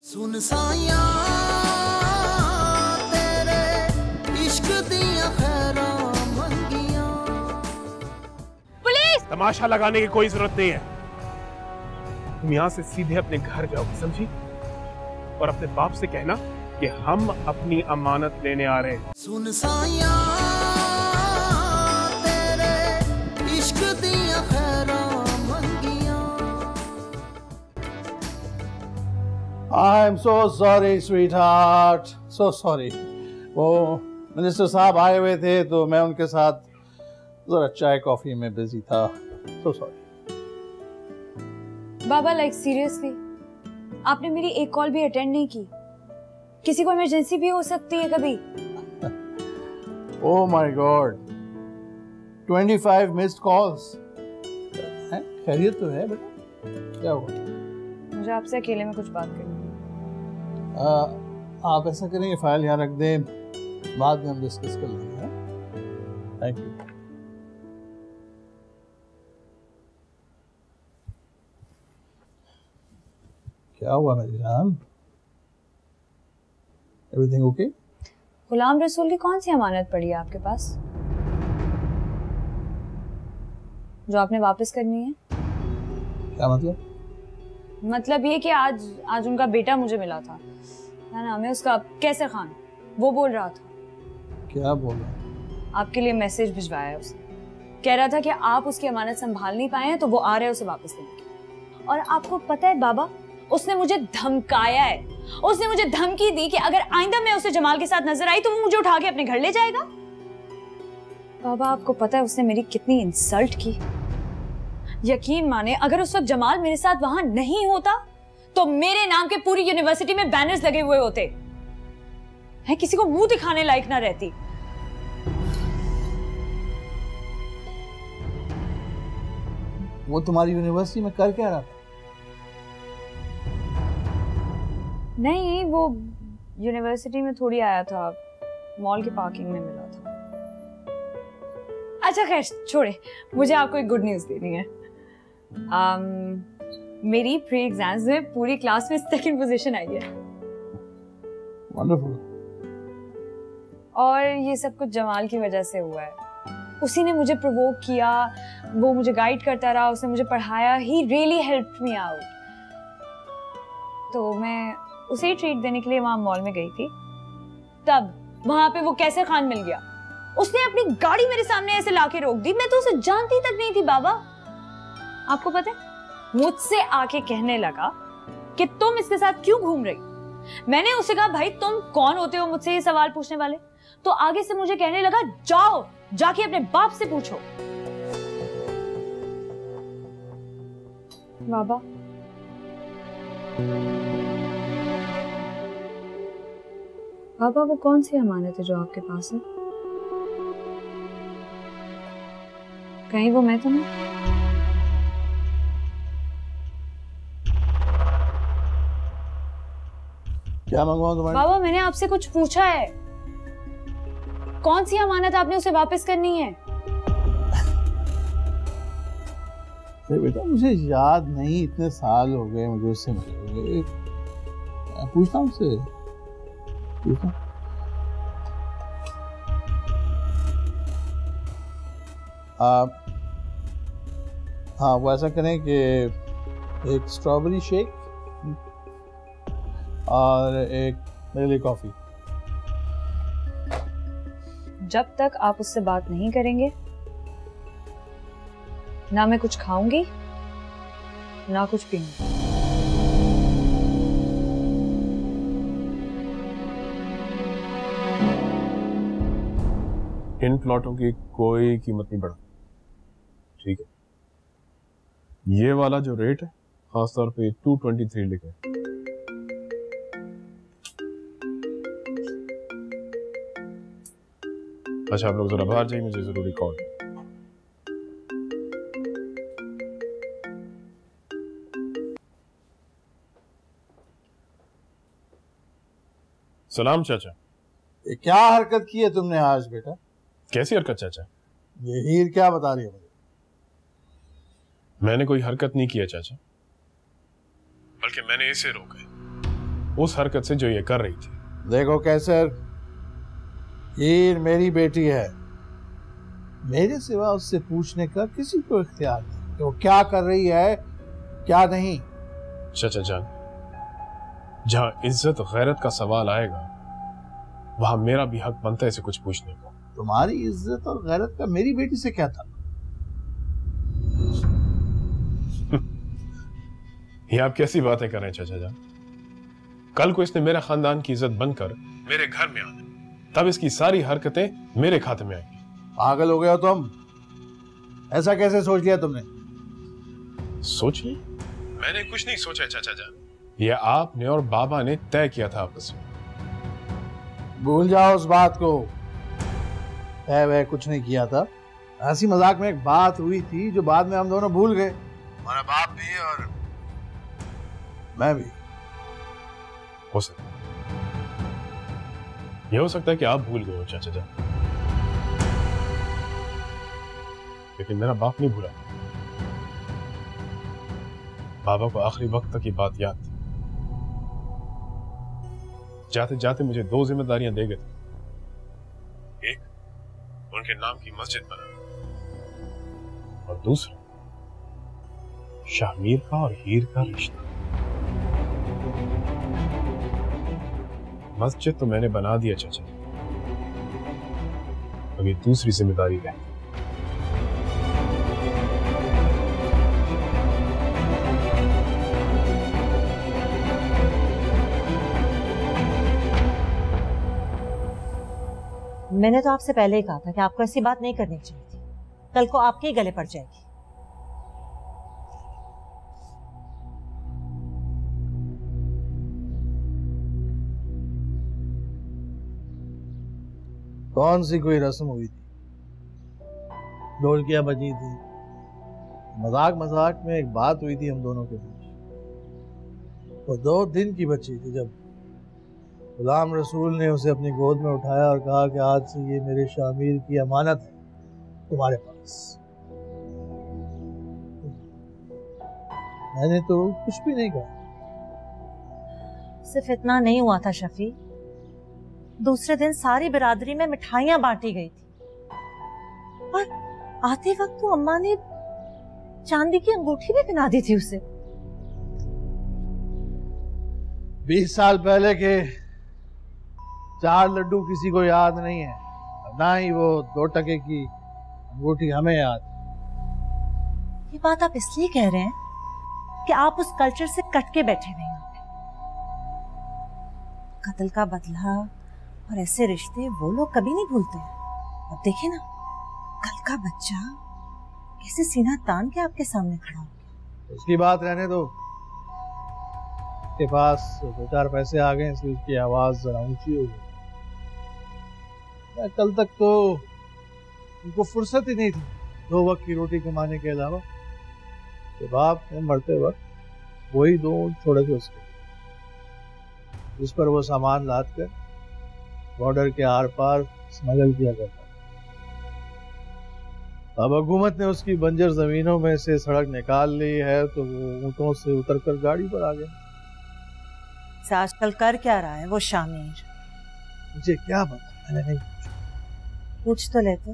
सुन साया तेरे इश्क दियां खैरां मंगियां। पुलिस! तमाशा लगाने की कोई जरूरत नहीं है। तुम यहाँ से सीधे अपने घर जाओ, समझी? और अपने बाप से कहना कि हम अपनी अमानत लेने आ रहे हैं। सुन साया तेरे इश्क दियां खैरां मंगियां। I am so sorry sweetheart, so sorry. वो मिनिस्टर साहब आए हुए थे तो मैं उनके साथ जरा चाय कॉफी में बिजी था। So sorry. बाबा लाइक सीरियसली आपने मेरी एक कॉल भी अटेंड नहीं की। किसी को इमरजेंसी भी हो सकती है कभी। Oh my God, 25 missed calls. खैरियत तो है बेटा? क्या हुआ? मुझे आपसे अकेले में कुछ बात करनी है। आप ऐसा करेंगे, फाइल यहाँ रख दें, बाद में हम डिस्कस कर लेंगे। Thank you. क्या हुआ मेरी जान? Everything okay? गुलाम रसूल की कौन सी अमानत पड़ी है आपके पास जो आपने वापस करनी है? क्या मतलब? मतलब ये कि आज उनका बेटा मुझे मिला था। क्या नाम है उसका? कैसर खान। वो बोल रहा था। क्या बोल रहा है? आपके लिए मैसेज भिजवाया है उसने। कह रहा था कि आप उसकी अमानत संभाल नहीं पाए हैं तो वो आ रहे हैं उसे वापस लेने। और आपको पता है बाबा, उसने मुझे धमकाया है। उसने मुझे धमकी दी कि अगर आइंदा मैं उसे जमाल के साथ नजर आई तो वो मुझे उठा के अपने घर ले जाएगा। बाबा आपको पता है उसने मेरी कितनी इंसल्ट की। यकीन माने अगर उस वक्त जमाल मेरे साथ वहां नहीं होता तो मेरे नाम के पूरी यूनिवर्सिटी में बैनर्स लगे हुए होते। मैं किसी को मुंह दिखाने लायक ना रहती। वो तुम्हारी यूनिवर्सिटी में कर क्या रहा था? नहीं, वो यूनिवर्सिटी में थोड़ी आया था, मॉल की पार्किंग में मिला था। अच्छा खैर छोड़े, मुझे आपको एक गुड न्यूज देनी है। मेरी प्री एग्जाम्स में पूरी क्लास में सेकंड पोजीशन आई है। वंडरफुल। और ये सब कुछ जमाल की वजह से हुआ है। उसी ने मुझे प्रोवोक किया, वो मुझे गाइड करता रहा, उसने मुझे पढ़ाया। He really helped me out. तो मैं उसे ट्रीट देने के लिए वहां मॉल में गई थी। तब वहां पे वो कैसर खान मिल गया। उसने अपनी गाड़ी मेरे सामने ऐसे लाके रोक दी। मैं तो उसे जानती तक नहीं थी बाबा। आपको पता है, मुझसे आके कहने लगा कि तुम इसके साथ क्यों घूम रही। मैंने उसे कहा भाई तुम कौन होते हो मुझसे ये सवाल पूछने वाले। तो आगे से मुझे कहने लगा जाओ जाके अपने बाप से पूछो। बाबा पापा वो कौन सी अमानत है जो आपके पास है? कहीं वो मैं तो नहीं? क्या मंगवाऊं तुम्हारे? बाबा मैंने आपसे कुछ पूछा है। कौन सी अमानत आपने उसे वापस करनी है? अरे बेटा मुझे याद नहीं, इतने साल हो गए मुझे उससे मिले। पूछता हूँ उससे। हाँ वो ऐसा करें कि एक स्ट्रॉबेरी शेक और एक मेरे लिए कॉफी। जब तक आप उससे बात नहीं करेंगे ना मैं कुछ खाऊंगी ना कुछ पीऊंगी। इन प्लॉटों की कोई कीमत नहीं बढ़ा, ठीक है? ये वाला जो रेट है खासतौर पे 223 लिखे। अच्छा आप लोग जरा बाहर जाइए, मुझे जरूरी कॉल है। सलाम चाचा। ये क्या हरकत की है तुमने आज बेटा? कैसी हरकत चाचा? ये हीर क्या बता रही है मुझे? मैंने कोई हरकत नहीं किया चाचा, बल्कि मैंने इसे रोका है। उस हरकत से जो ये कर रही थी। देखो कैसर, हीर मेरी बेटी है, मेरे सिवा उससे पूछने का किसी को इख्तियार नहीं कि वो क्या कर रही है क्या नहीं। चाचा जान, जहां इज्जत गैरत का सवाल आएगा वहां मेरा भी हक बनता है इसे कुछ पूछने का। तुम्हारी इज्जत और गैरत का मेरी बेटी से क्या था? ये आप कैसी बातें कर रहे हैं चाचा जान? कल को इसने मेरे खानदान की इज्जत बनकर मेरे घर में आना, तब इसकी सारी हरकतें मेरे खाते में आएंगी। पागल हो गए हो तुम? ऐसा कैसे सोच लिया तुमने? सोच ली? मैंने कुछ नहीं सोचा चाचा जान, ये आपने और बाबा ने तय किया था आपस में। भूल जाओ उस बात को, तय वह कुछ नहीं किया था। हंसी मजाक में एक बात हुई थी जो बाद में हम दोनों भूल गए, हमारा बाप भी और मैं भी। हो सकता है, यह हो सकता है कि आप भूल गए हो चाचा जान, लेकिन मेरा बाप नहीं भूला। बाबा को आखिरी वक्त तक ये बात याद थी। जाते जाते मुझे 2 जिम्मेदारियां दे गए थे। एक, उनके नाम की मस्जिद बनाना, और दूसरा शामीर का और हीर का रिश्ता। मस्जिद तो मैंने बना दिया चाचा, अब ये दूसरी जिम्मेदारी रहती। मैंने तो आपसे पहले ही कहा था कि आपको ऐसी बात नहीं करनी चाहिए थी, कल को आपके ही गले पड़ जाएगी। कौन सी कोई रस्म हुई थी, ढोलकियां बजी थी, मजाक मजाक में एक बात हुई थी हम दोनों के बीच। वो 2 दिन की बच्ची थी जब गुलाम रसूल ने उसे अपनी गोद में उठाया और कहा कि आज से ये मेरे शामीर की अमानत है तुम्हारे पास। मैंने तो कुछ भी नहीं कहा। सिर्फ इतना नहीं हुआ था शफी, दूसरे दिन सारी बिरादरी में मिठाइयां बांटी गई थी और आते वक्त तो अम्मा ने चांदी की अंगूठी भी पहना दी थी उसे। 20 साल पहले के 4 लड्डू किसी को याद नहीं है, ना ही वो 2 टके की अंगूठी हमें याद। ये बात आप इसलिए कह रहे हैं कि आप उस कल्चर से कट के बैठे हुए हैं। कत्ल का बदला और ऐसे रिश्ते वो लोग कभी नहीं भूलते हैं। अब देखे ना, कल का बच्चा कैसे सीना तान के आपके सामने खड़ा हो गया। उसकी बात रहने दो, उसके पास 2-4 पैसे आ गए इसलिए उसकी आवाज जरा ऊंची हो गई। कल तक तो उनको फुर्सत ही नहीं थी 2 वक्त की रोटी कमाने के अलावा। तो बाप ने मरते वक्त वही 2 छोड़े थे उसके, जिस पर वो सामान लाद कर बॉर्डर के आर पार स्मगल किया करता। अब हुकूमत ने उसकी बंजर जमीनों में से सड़क निकाल ली है तो वो ऊंटों से उतरकर गाड़ी पर आ गया। आजकल कर क्या रहा है वो शामीर? मुझे क्या पता, मैंने नहीं पूछा। पूछ तो लेते,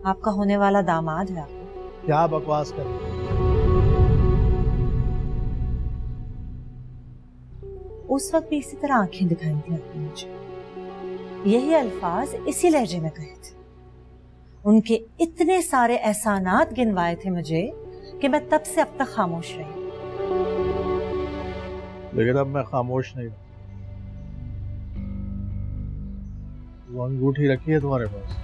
आपका होने वाला दामाद है। आपको क्या बकवास कर रही है? उस वक्त भी इसी तरह आंखें दिखाई थी आपने मुझे, यही अल्फाज इसी लहजे में कहे थे। उनके इतने सारे एहसानात गिनवाए थे मुझे कि मैं तब से अब तक खामोश रही। लेकिन अब मैं खामोश नहीं हूं। वो अंगूठी रखी है तुम्हारे पास?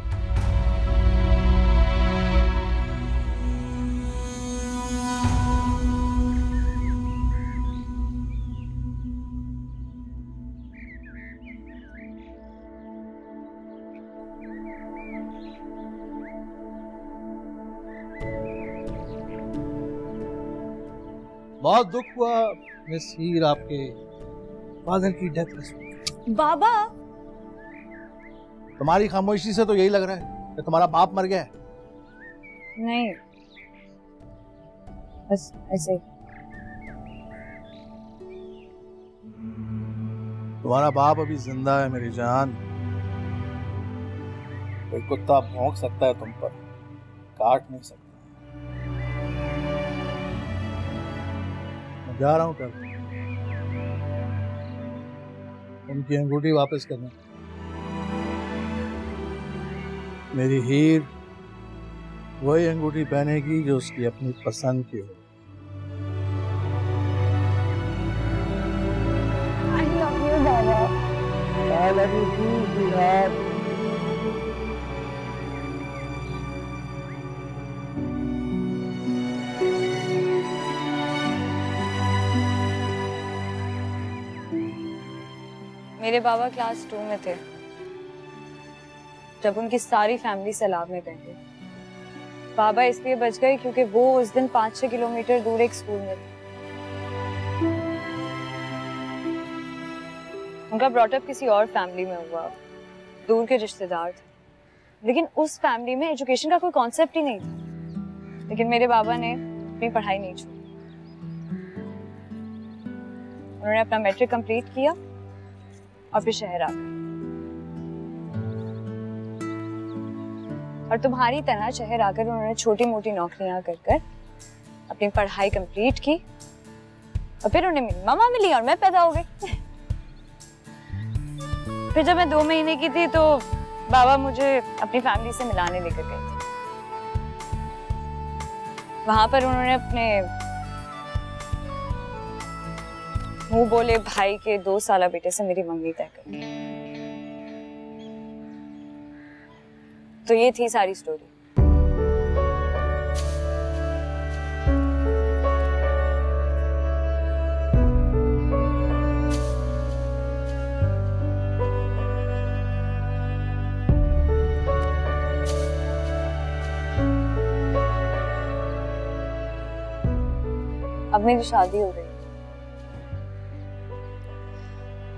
बहुत दुख हुआ मिस हीर, आपके फादर की डेथ का सुन। बाबा, तुम्हारी खामोशी से तो यही लग रहा है कि तुम्हारा बाप मर गया है। नहीं, बस ऐसे। तुम्हारा बाप अभी जिंदा है मेरी जान। कोई कुत्ता भौंक सकता है तुम पर, काट नहीं सकता। मैं जा रहा हूं कल उनकी अंगूठी वापस करने। मेरी हीर वही अंगूठी पहनेगी जो उसकी अपनी पसंद की हो। I love you too, sweetheart. मेरे बाबा क्लास 2 में थे जब उनकी सारी फैमिली सैलाब में गई थी। बाबा इसलिए बच गए क्योंकि वो उस दिन 5-6 किलोमीटर दूर एक स्कूल में थे। उनका ब्रॉटअप किसी और फैमिली में हुआ, दूर के रिश्तेदार थे, लेकिन उस फैमिली में एजुकेशन का कोई कॉन्सेप्ट ही नहीं था। लेकिन मेरे बाबा ने अपनी पढ़ाई नहीं छोड़ी। उन्होंने अपना मैट्रिक कंप्लीट किया और फिर शहर आ गए। और तुम्हारी तरह शहर आकर उन्होंने छोटी मोटी नौकरियां कर कर अपनी पढ़ाई कंप्लीट की और फिर उन्हें मेरी मामा मिली और मैं पैदा हो गई। फिर जब मैं 2 महीने की थी तो बाबा मुझे अपनी फैमिली से मिलाने लेकर गए थे। वहां पर उन्होंने अपने मुंह बोले भाई के 2 साला बेटे से मेरी मंगनी तय कर दी। तो ये थी सारी स्टोरी। अब मेरी शादी हो गई।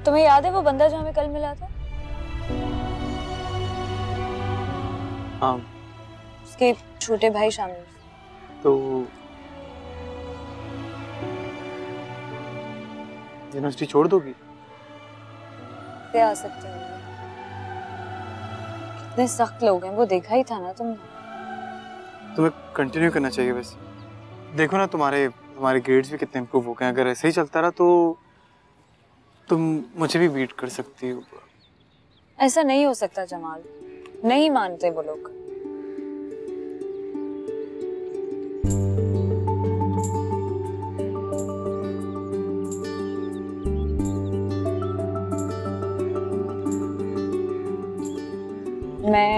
तुम्हें याद है वो बंदा जो हमें कल मिला था? हाँ। उसके छोटे भाई शामिल। तो यूनिवर्सिटी छोड़ दोगी? से आ सकते हो। कितने सख्त लोग हैं, वो देखा ही था ना तुमने। तुम्हें कंटिन्यू करना चाहिए वैसे। देखो ना तुम्हारे ग्रेड्स भी कितने इम्प्रूव हो गए। अगर ऐसे ही चलता रहा तो तुम मुझे भी बीट कर सकती हो। ऐसा नहीं हो सकता जमाल, नहीं मानते वो लोग। मैं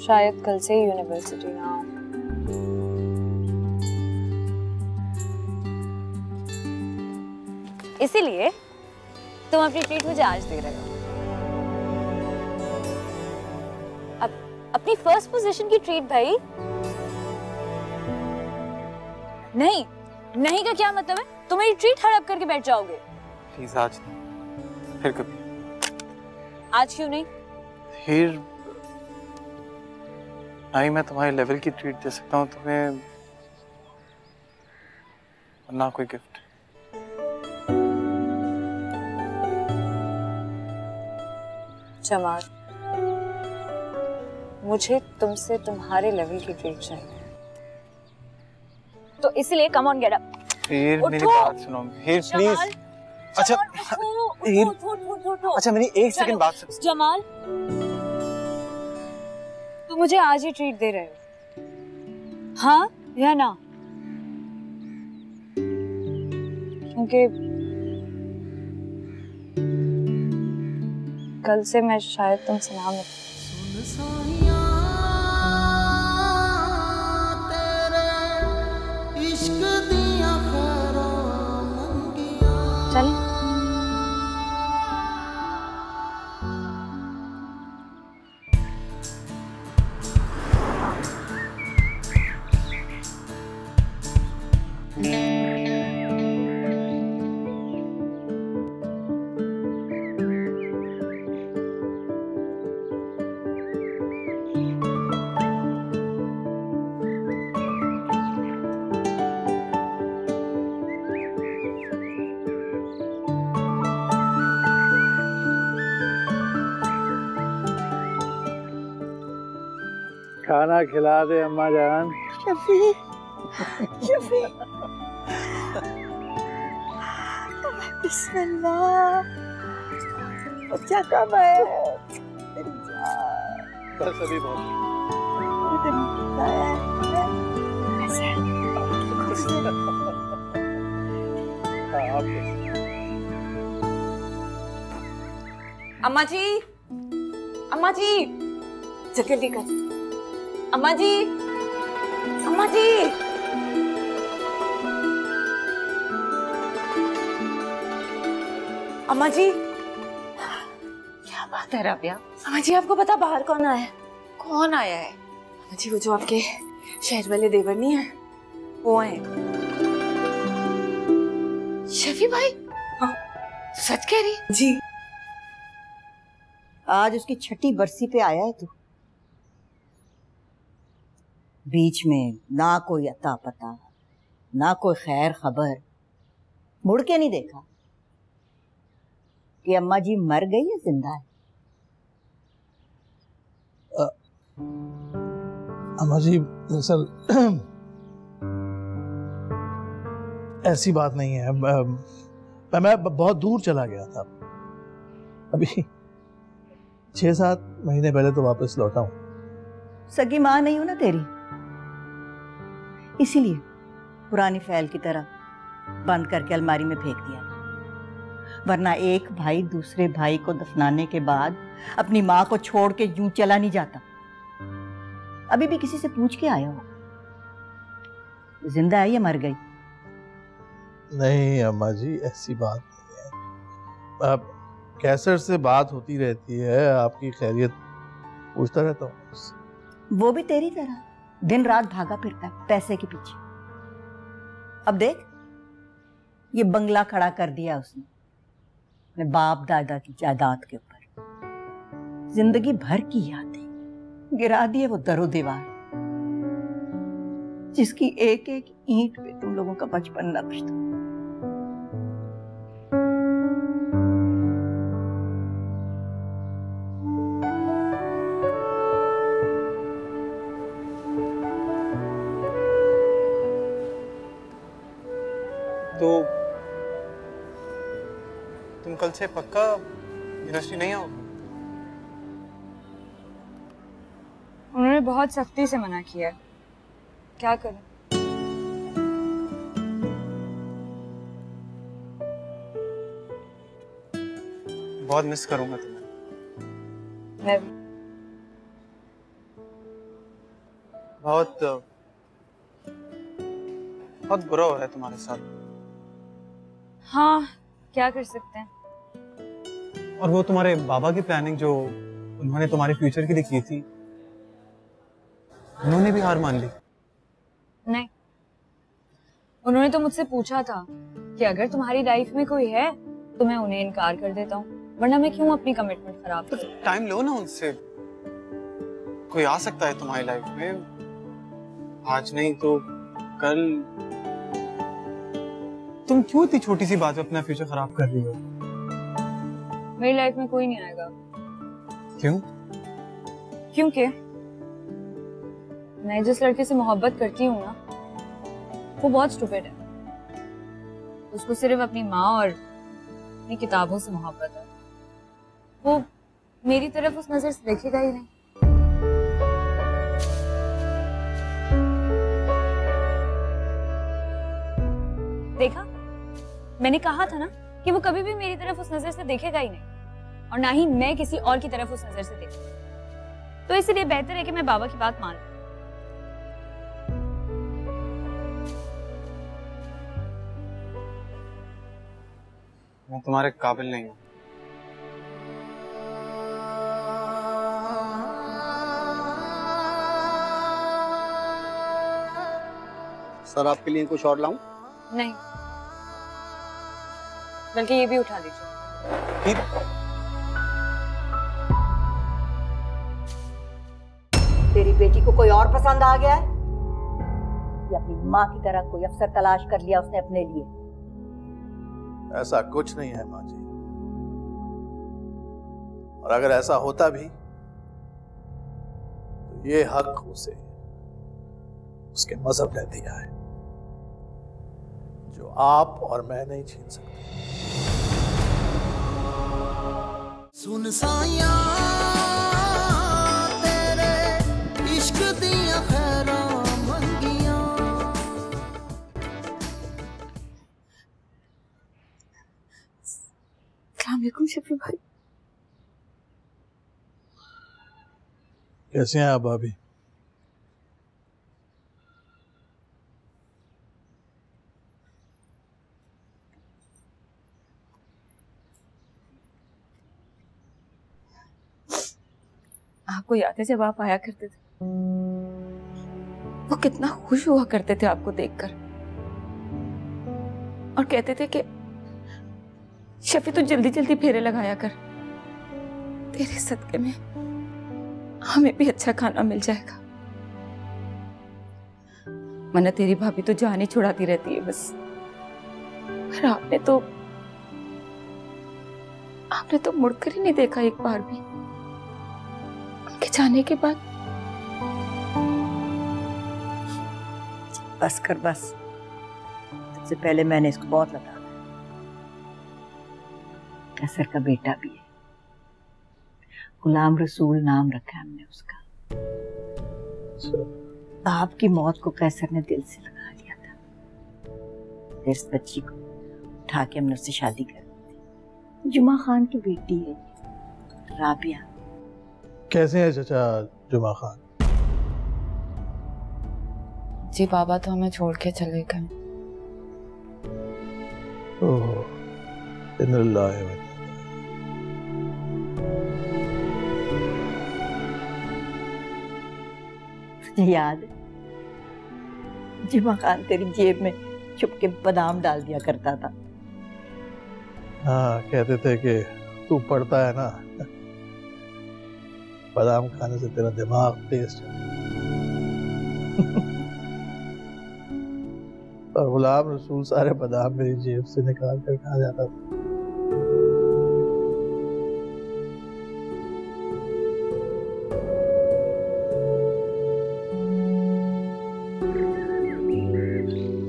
शायद कल से ही यूनिवर्सिटी ना आऊं। इसीलिए तुम अपनी ट्रीट मुझे आज दे रहे हो। अब अपनी फर्स्ट पोजीशन की ट्रीट भाई। नहीं, नहीं का क्या मतलब है? तुम मेरी ट्रीट हड़प करके बैठ जाओगे। प्लीज आज नहीं, फिर कभी। आज क्यों नहीं? फिर नहीं, मैं तुम्हारे लेवल की ट्रीट दे सकता हूँ तुम्हें, ना कोई गिफ्ट। जमाल, मुझे तुमसे तुम्हारे लेवल की ट्रीट चाहिए, तो इसलिए कम ऑन गेट अप। फिर मेरी बात सुनो फिर प्लीज। अच्छा अच्छा मेरी एक सेकंड बात सुनो। जमाल, तुम मुझे आज ही ट्रीट दे रहे हो, हाँ या ना? क्योंकि कल से मैं शायद तुमसे ना मिलूं। चलें? खाना खिला दे अम्मा जान। शफी, शफी। बिस्मिल्लाह। बच्चा कब है? बस अभी बहुत। अम्मा जी, अम्मा जी, जल्दी कर। अम्मा जी, अम्मा जी। अम्मा जी, क्या बात है राबिया? अम्मा जी, आपको पता बाहर कौन आया है? कौन आया है? अम्मा जी, वो जो आपके शहर वाले देवर नहीं है, वो आए। शफी भाई? हाँ, सच कह रही? जी। आज उसकी छठी बरसी पे आया है तू। बीच में ना कोई अता पता, ना कोई खैर खबर, मुड़ के नहीं देखा कि अम्मा जी मर गई या जिंदा है। अम्मा जी दरअसल ऐसी बात नहीं है। मैं बहुत दूर चला गया था। अभी 6-7 महीने पहले तो वापस लौटा हूँ। सगी माँ नहीं हूं ना तेरी, इसीलिए पुरानी फैल की तरह बंद करके अलमारी में फेंक दिया था। वरना एक भाई दूसरे भाई को दफनाने के बाद अपनी माँ को छोड़ के यूं चला नहीं जाता। अभी भी किसी से पूछ के आया हो जिंदा है या मर गई? नहीं अम्मा जी, ऐसी बात नहीं है। अब कैसर से बात होती रहती है, आपकी खैरियत पूछता रहता हूँ। वो भी तेरी तरह दिन रात भागा फिरता है पैसे के पीछे। अब देख, ये बंगला खड़ा कर दिया उसने अपने बाप दादा की जायदाद के ऊपर। जिंदगी भर की यादें गिरा दिए वो दरो दीवार, जिसकी एक एक ईंट पे तुम लोगों का बचपन नक्श था। तो तुम कल से पक्का यूनिवर्सिटी नहीं आओगे? उन्होंने बहुत सख्ती से मना किया है, क्या करूं? बहुत मिस करूंगा तुम्हें। मैं भी। बहुत बहुत बुरा हो रहा है तुम्हारे साथ। हाँ, क्या कर सकते हैं। और वो तुम्हारे बाबा की प्लानिंग जो उन्होंने तुम्हारे फ्यूचर के लिए की थी, उन्होंने भी हार मान ली। नहीं, उन्होंने तो मुझसे पूछा था कि अगर तुम्हारी लाइफ में कोई है तो मैं उन्हें इनकार कर देता हूँ, वरना मैं क्यों अपनी कमिटमेंट खराब करूं। टाइम लो ना उनसे, कोई आ सकता है तुम्हारी लाइफ में, आज नहीं तो कल। तुम क्यों इतनी छोटी सी बात पे अपना फ्यूचर खराब कर रही हो? मेरी लाइफ में कोई नहीं आएगा। क्यों? क्योंकि मैं जिस लड़के से मोहब्बत करती हूँ ना, वो बहुत स्टूपिड है। उसको सिर्फ अपनी माँ और अपनी किताबों से मोहब्बत है। वो मेरी तरफ उस नजर से देखेगा ही नहीं। देखा, मैंने कहा था ना कि वो कभी भी मेरी तरफ उस नजर से देखेगा ही नहीं, और ना ही मैं किसी और की तरफ उस नजर से देखूं। तो इसलिए बेहतर है कि मैं बाबा की बात मान लूं। मैं तुम्हारे काबिल नहीं हूँ। सर, आपके लिए कुछ और लाऊं? नहीं, बल्कि ये भी उठा लीजिए। तेरी बेटी को कोई और पसंद आ गया है या अपनी माँ की तरह कोई अफसर तलाश कर लिया उसने अपने लिए? ऐसा कुछ नहीं है माँ जी, और अगर ऐसा होता भी तो ये हक उसे उसके मजहब ने दिया है, जो आप और मैं नहीं छीन सकते। सुन साया तेरे इश्क दियां खैरां मंगियां। अस्सलाम वालेकुम शफी भाई। कैसे हैं आप भाभी? आपको याद है जब आप आया करते थे, वो कितना खुश हुआ करते थे आपको देखकर, और कहते थे कि शफी तो जल्दी जल्दी फेरे लगाया कर, तेरे सदके में हमें भी अच्छा खाना मिल जाएगा। वरना तेरी भाभी तो जान ही छुड़ाती रहती है बस। पर आपने तो मुड़कर ही नहीं देखा एक बार भी उनके जाने के बाद। बस कर बस, सबसे पहले मैंने इसको बहुत लताड़ा। कैसर का बेटा भी है, गुलाम रसूल नाम रखा है हमने उसका। आपकी मौत को कैसर ने दिल से लगा लिया था। इस बच्ची को उठा के हमने उससे शादी कर दी। जुमा खान की बेटी है राबिया। कैसे है चाचा जुमा खान? जी बाबा तो हमें छोड़ के चले गए। ओह, इन्नलिल्लाहि व मुझे याद है जुमा खान तेरी जेब में छुप के बादाम डाल दिया करता था। हाँ, कहते थे कि तू पढ़ता है ना, बादाम खाने से तेरा दिमाग तेज चलता। और गुलाम रसूल सारे बादाम मेरी जेब से निकाल कर खा जाता था।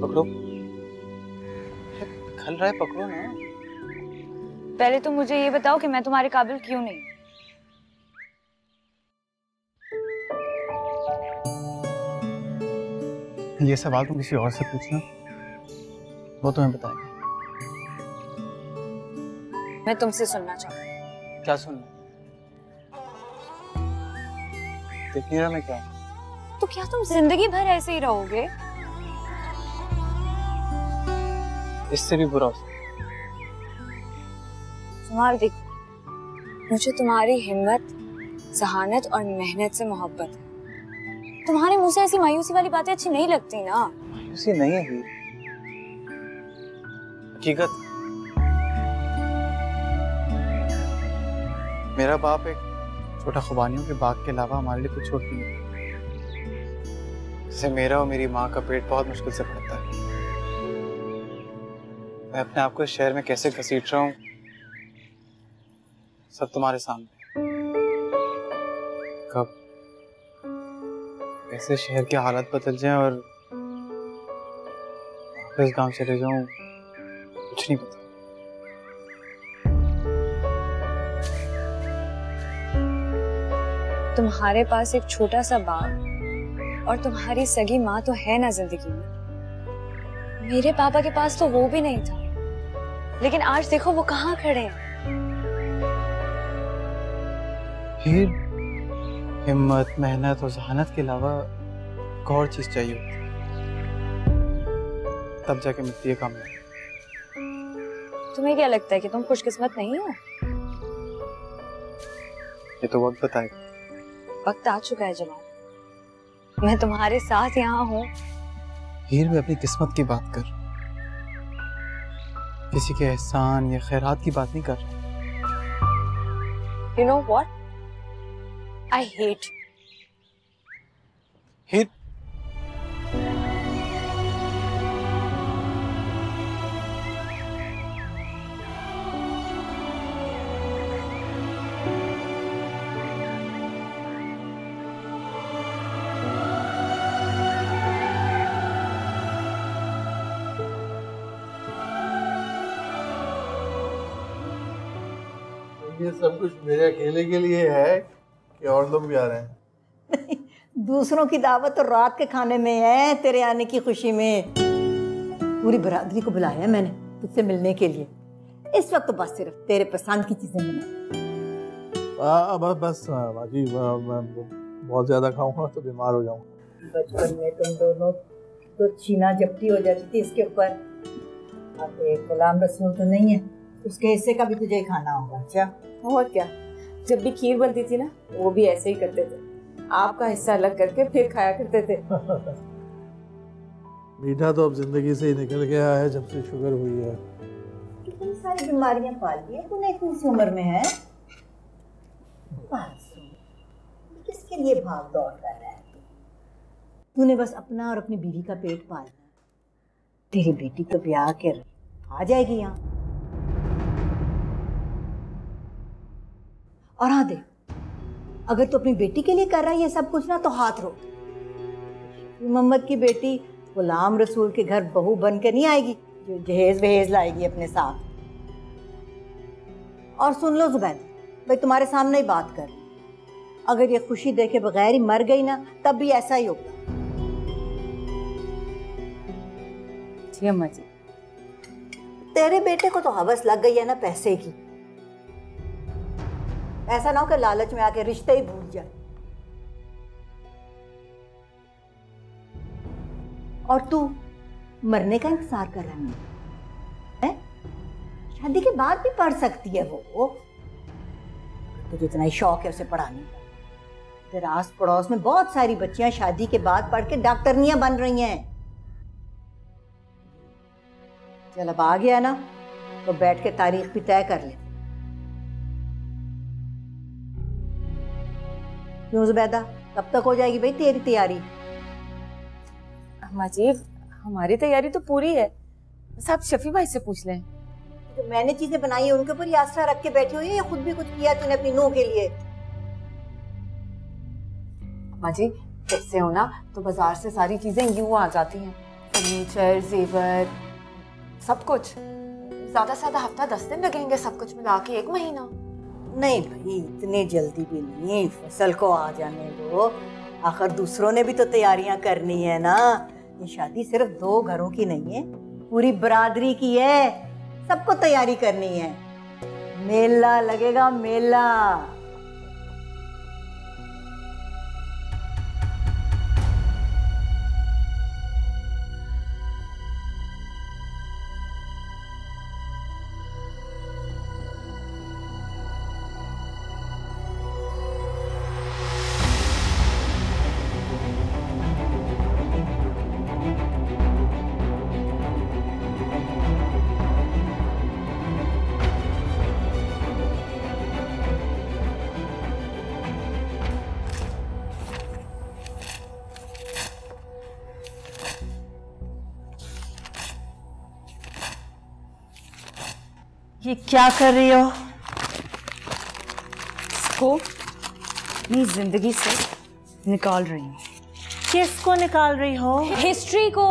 पकड़ो, खल रहा है, पकड़ो ना। पहले तो मुझे ये बताओ कि मैं तुम्हारे काबिल क्यों नहीं। ये सवाल तुम किसी और से पूछना, वो तुम्हें बताएगा। मैं तुमसे सुनना चाहूँ। क्या सुनना? देख नहीं रहा मैं क्या? तो क्या तुम जिंदगी भर ऐसे ही रहोगे? इससे भी बुरा हो सकता। तुम्हारी देखो, मुझे तुम्हारी हिम्मत, जहानत और मेहनत से मोहब्बत है। तुम्हारे मुंह से ऐसी मायूसी वाली बातें अच्छी नहीं लगती ना। मायूसी नहीं है ही, हकीकत। मेरा बाप एक छोटा खुबानियों के बाग के अलावा हमारे लिए कुछ छोड़ती नहीं। जैसे मेरा और मेरी माँ का पेट बहुत मुश्किल से भरता है। मैं अपने आप को इस शहर में कैसे घसीट रहा हूँ, सब तुम्हारे सामने। कब कैसे शहर के हालात बदल जाएं और वापस गांव चले जाऊं, कुछ नहीं पता। तुम्हारे पास एक छोटा सा बाग और तुम्हारी सगी माँ तो है ना जिंदगी में। मेरे पापा के पास तो वो भी नहीं था, लेकिन आज देखो वो कहाँ खड़े हैं। फिर हिम्मत, मेहनत और जहानत के अलावा एक और चीज चाहिए होती है, तब जाके मिलती है कामयाबी। तुम्हें क्या लगता है कि तुम खुशकिस्मत नहीं हो? ये तो वक्त बताएगा। वक्त आ चुका है जनाब, मैं तुम्हारे साथ यहाँ हूँ। हीर में अपनी किस्मत की बात कर, किसी के एहसान या खैरात की बात नहीं कर रहा। You know what? I hate you. हीर, ये सब कुछ मेरे अकेले के लिए है कि और लोग भी आ रहे हैं? नहीं, दूसरों की दावत तो रात के खाने में है, तेरे आने की खुशी में। पूरी बरादरी को बुलाया है मैंने तुझसे मिलने के लिए। इस वक्त तो बस सिर्फ तेरे पसंद की चीजें मिलें। बस बाजी, बहुत ज्यादा खाऊंगा तो बीमार हो जाऊंगा। बचपन में तुम दोनों तो छीना झपटी हो जाती थी इसके ऊपर। अब एक गुलाम रसूल तो नहीं है, उसके हिस्से का भी तुझे ही खाना होगा। अच्छा, और क्या, जब भी खीर बनती थी ना वो भी ऐसे ही करते थे, आपका हिस्सा अलग करके फिर खाया करते थे। मीठा तो अब जिंदगी से ही निकल गया है जब से शुगर हुई है। कितनी सारी बीमारियां पाल ली है तूने इतनी सी उम्र में है। किसके लिए भाग दौड़ कर रहा है तूने? बस अपना और अपनी बीवी का पेट पालना। तेरी बेटी तो ब्याह कर आ जाएगी यहाँ। और हाँ देख, अगर तू अपनी बेटी के लिए कर रहा है ये सब कुछ ना तो हाथ रोक। मोहम्मद की बेटी गुलाम रसूल के घर बहू बन के नहीं आएगी जो जहेज वहेज लाएगी अपने साथ। और सुन लो जुबैद भाई, तुम्हारे सामने ही बात कर, अगर ये खुशी देखे बगैर ही मर गई ना तब भी ऐसा ही होगा। जी अम्मा जी। तेरे बेटे को तो हवस लग गई है ना पैसे की। ऐसा ना हो कि लालच में आके रिश्ते ही भूल जाए। और तू मरने का इंतजार कर रहा है? शादी के बाद भी पढ़ सकती है वो। तुझे इतना ही शौक है उसे पढ़ाने का। तेरे आस पड़ोस में बहुत सारी बच्चियां शादी के बाद पढ़ के डॉक्टरनियां बन रही हैं। चल अब आ गया ना तो बैठ के तारीख भी तय कर ले। क्यों जुबैदा, कब तक हो जाएगी भाई तेरी तैयारी? अम्मा जी हमारी तैयारी तो पूरी है, बस आप शफी भाई से पूछ लें। जो मैंने चीजें बनाई है उनके ऊपर ही आसरा रख के बैठी हुई है या खुद भी कुछ किया तूने अपनी नूह के लिए? अम्मा जी कैसे हो ना, तो बाजार से सारी चीजें यूं आ जाती हैं, फर्नीचर, जेवर, सब कुछ। ज्यादा से ज्यादा हफ्ता 10 दिन लगेंगे, सब कुछ मिला के 1 महीना। नहीं भाई इतनी जल्दी भी नहीं, फसल को आ जाने दो। आखिर दूसरों ने भी तो तैयारियां करनी है ना। ये शादी सिर्फ 2 घरों की नहीं है, पूरी बरादरी की है, सबको तैयारी करनी है। मेला लगेगा मेला। ये क्या कर रही हो? इसको अपनी जिंदगी से निकाल रही हूँ। किसको निकाल रही हो? हिस्ट्री को।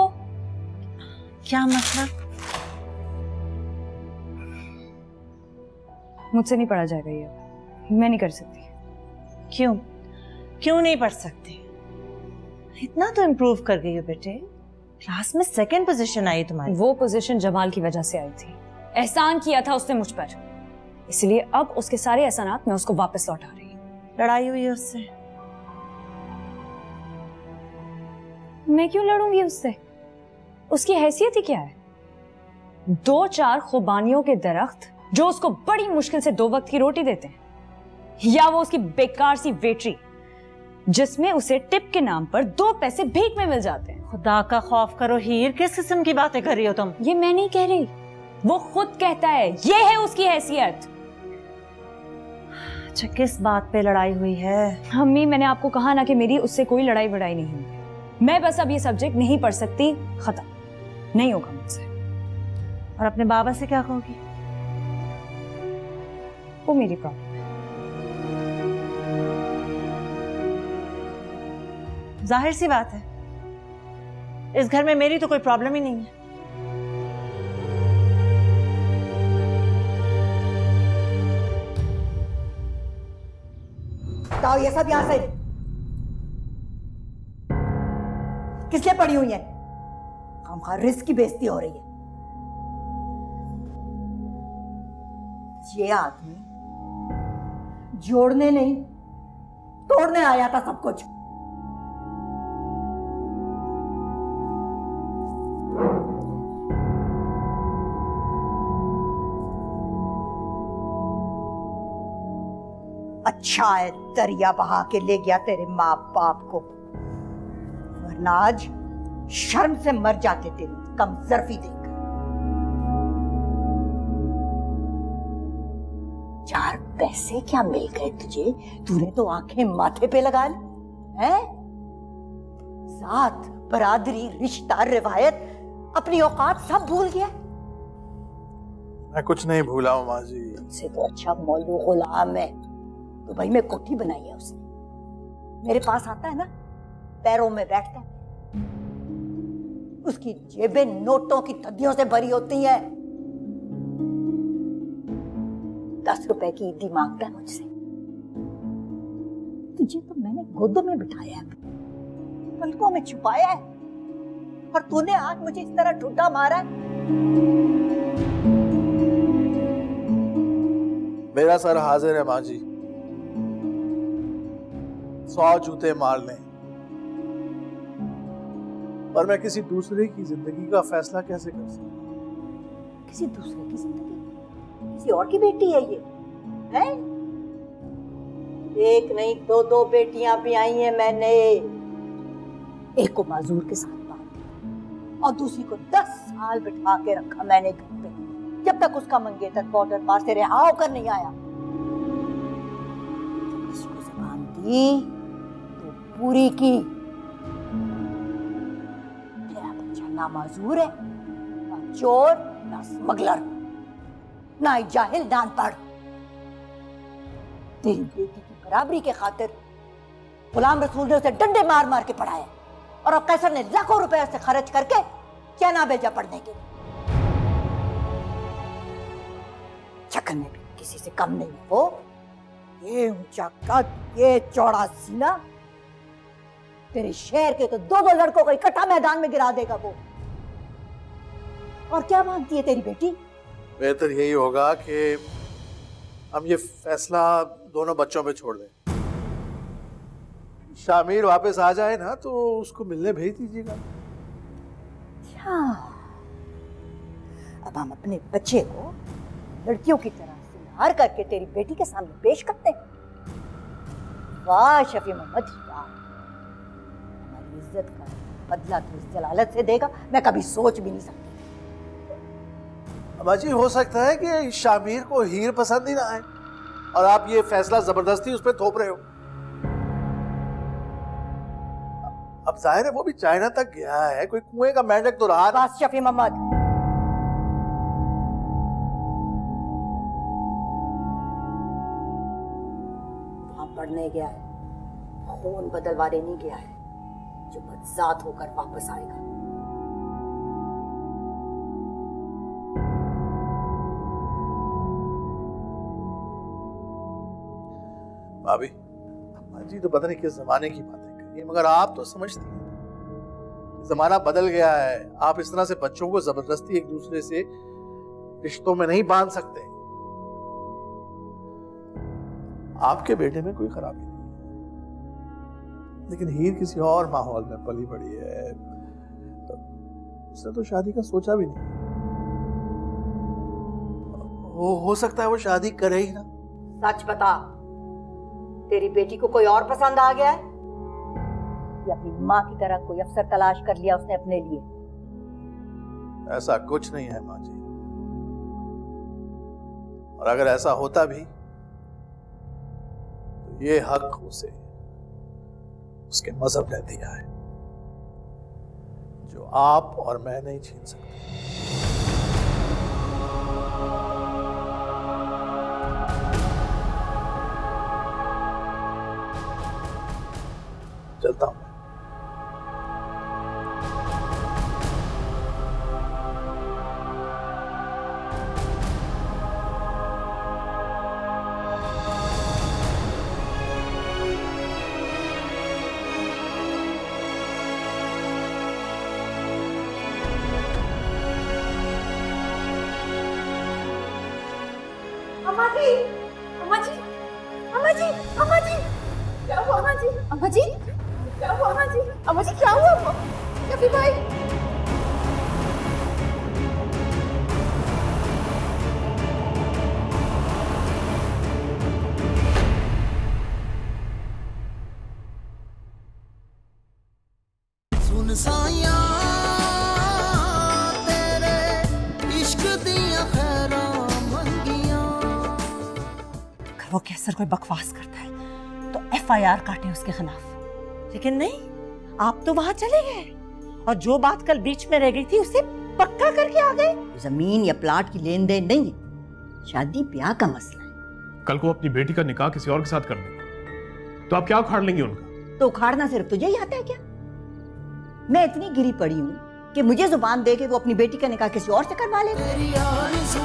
क्या मतलब? मुझसे नहीं पढ़ा जाएगा ये, मैं नहीं कर सकती। क्यों? क्यों नहीं पढ़ सकती? इतना तो इम्प्रूव कर गई हो बेटे, क्लास में 2nd पोजीशन आई तुम्हारी। वो पोजीशन जमाल की वजह से आई थी। एहसान किया था उसने मुझ पर, इसलिए अब उसके सारे एहसानात मैं उसको वापस लौटा रही हूँ। लड़ाई हुई है उससे? मैं क्यों लड़ूंगी उससे? उसकी हैसियत ही क्या है? 2-4 खुबानियों के दरख्त जो उसको बड़ी मुश्किल से 2 वक्त की रोटी देते हैं, या वो उसकी बेकार सी वेटरी जिसमें उसे टिप के नाम पर 2 पैसे भीख में मिल जाते हैं। खुदा का खौफ करो हीर, किस किस्म की बातें कर रही हो तुम? ये मैं नहीं कह रही, वो खुद कहता है, ये है उसकी हैसियत। अच्छा किस बात पे लड़ाई हुई है? अम्मी मैंने आपको कहा ना कि मेरी उससे कोई लड़ाई वड़ाई नहीं हुई। मैं बस अब ये सब्जेक्ट नहीं पढ़ सकती, खत्म, नहीं होगा मुझसे। और अपने बाबा से क्या कहोगी? वो मेरी प्रॉब्लम है। जाहिर सी बात है, इस घर में मेरी तो कोई प्रॉब्लम ही नहीं है। हटाओ ये सब यहां से। किस लिए पड़ी हुई है? हम रिस्क की बेइज्जती हो रही है। ये आदमी जोड़ने नहीं तोड़ने आया था सब कुछ। अच्छा है दरिया बहा के ले गया तेरे माँ बाप को, वरना आज शर्म से मर जाते तेरी कमजोरी देखकर। 4 पैसे क्या मिल गए तुझे? तूने तो आंखें माथे पे लगा ली हैं? जात, बरादरी, रिश्ता, रिवायत, अपनी औकात सब भूल गया। मैं कुछ नहीं भूला हूँ माँ जी। तुमसे तो अच्छा मौलू गुलाम है। दुबई में कोठी बनाई है उसने, मेरे पास आता है ना, पैरों में बैठता है, उसकी जेबें नोटों की थद्दियों से भरी होती हैं। 10 रुपए की ईदी मांगता है मुझसे। तुझे तो मैंने गोदों में बिठाया है, पलकों में छुपाया है, और तूने आज मुझे इस तरह ठुड्डा मारा है। मेरा सर हाजिर है माँ जी, 100 जूते मार लें, पर मैं किसी दूसरे की जिंदगी का फैसला कैसे कर सकता? किसी दूसरे की जिंदगी? किसी और की बेटी है ये, है? एक नहीं 2 बेटियां भी आई हैं मैंने। एक को माजूर के साथ बांध दिया और दूसरी को 10 साल बिठा के रखा मैंने घर पे, जब तक उसका मंगेतर बॉर्डर पार से रिहा होकर नहीं आया। जब इसको ज़बान दी तो पूरी की। तेरा बच्चा ना माजूर है, ना चोर, ना स्मगलर, ना जाहिल, ना अनपढ़। तेरी बेटी की बराबरी के खातिर गुलाम रसूल ने उसे डंडे मार मार के पढ़ाया, और अब कैसर ने लाखों रुपए से खर्च करके चाइना भेजा पढ़ने के लिए। चक्कर में भी किसी से कम नहीं है वो। ये ऊंचा कद, ये चौड़ा सीना, तेरे शहर के तो 2 लड़कों को इकट्ठा मैदान में गिरा देगा वो। और क्या मांगती है तेरी बेटी? बेहतर यही होगा कि हम ये फैसला दोनों बच्चों पे छोड़ दें। शामिर वापस आ जाए ना तो उसको मिलने भेज दीजिएगा। क्या अब हम अपने बच्चे को लड़कियों की तरह सिंगार करके तेरी बेटी के सामने पेश करते हैं? वाह शफी मोहम्मद, वाह। हमारी इज्जत का बदला तो इस जलालत से देगा, मैं कभी सोच भी नहीं सकती। अम्मा जी, हो सकता है कि शामिर को हीर पसंद ही ना आए और आप ये फैसला जबरदस्ती उस पर थोप रहे हो। अब जाहिर है वो भी चाइना तक गया है, कोई कुएं का मेंढक तो रहा। बस शफी मोहम्मद, वहां पढ़ने गया है, खून बदलवाने नहीं गया है जो बदजात होकर वापस आएगा। भाभी, अम्मा जी तो पता नहीं किस जमाने की बातें कर रही है, मगर आप तो समझती हैं जमाना बदल गया है। आप इस तरह से बच्चों को जबरदस्ती एक दूसरे से रिश्तों में नहीं बांध सकते। आपके बेटे में कोई खराबी नहीं है, लेकिन हीर किसी और माहौल में पली बड़ी है, तो उसने तो शादी का सोचा भी नहीं। हो सकता है वो शादी करे ही ना। सच बता, तेरी बेटी को कोई और पसंद आ गया है या अपनी माँ की तरह कोई अफसर तलाश कर लिया उसने अपने लिए? ऐसा कुछ नहीं है माँ जी, और अगर ऐसा होता भी तो ये हक उसे उसके मजहब ने दिया है, जो आप और मैं नहीं छीन सकते। चलता हूं। अम्मा जी, अम्मा जी, अम्मा जी, अम्मा जी, क्या हुआ अम्मा जी? अम्मा जी, क्या हुआ अम्मा जी? अम्मा जी क्या हुआ? शफी भाई, सुन साया तेरे इश्क दियां खैरां मंगियां। अगर वो कैसर कोई बकवास करता है तो FIR काटें उसके खिलाफ, लेकिन नहीं, आप तो वहां चले गए और जो बात कल बीच में रह गई थी उसे पक्का करके आ गए। जमीन या प्लाट की लेन देन नहीं, शादी ब्याह का मसला है। कल को अपनी बेटी का निकाह किसी और के साथ कर देंगे तो आप क्या उखाड़ लेंगे उनका? तो उखाड़ना सिर्फ तुझे ही आता है क्या? मैं इतनी गिरी पड़ी हूँ कि मुझे जुबान दे के वो अपनी बेटी का निकाह किसी और से करवा ले। तेरी आरज़ू